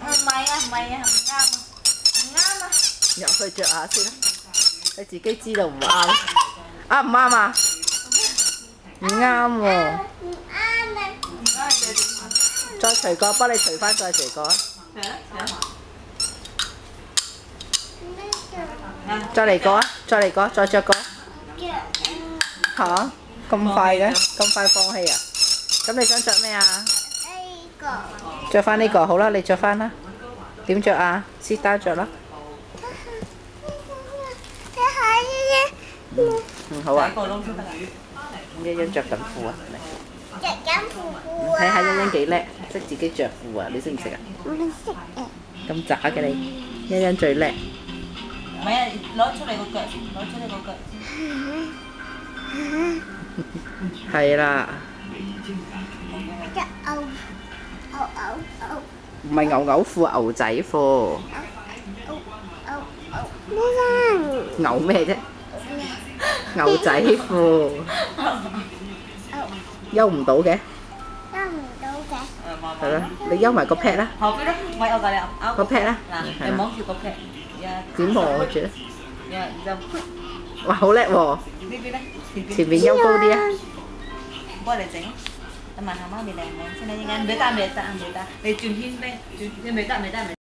係啊，唔啱啊，唔啱啊！入去着下先啦，你自己知道唔啱，啱唔啱啊？唔啱喎，唔啱啊！唔啱就點？再除過，幫你除翻再除過啊！再嚟過啊！再嚟過，再着過。嚇？咁快嘅？咁快放棄啊？咁你想着咩啊？呢個着翻呢個好啦，你着翻啦。點着啊？sit down着啦。好啊。欣欣着緊褲啊！着緊褲褲啊！睇下欣欣幾叻，識自己着褲啊！你識唔識啊？唔識啊！咁渣嘅你，欣欣最叻。唔係啊，攞出嚟個腳先，攞出嚟個腳先。係啦。着牛牛。唔係牛褲，牛仔褲。咩聲？牛咩啫？牛仔褲。休唔到嘅。收唔到嘅。係啦，你休埋個 pad 啦。後邊咧，唔係我教你拗個 pad 啦。嗱，你摸住個 pad，點望住咧？然後哇，好叻喎！呢邊咧，前面休高啲啊！幫你整。你問下媽咪靚唔靚先啦，依家未得，你轉圈咩？轉你未得。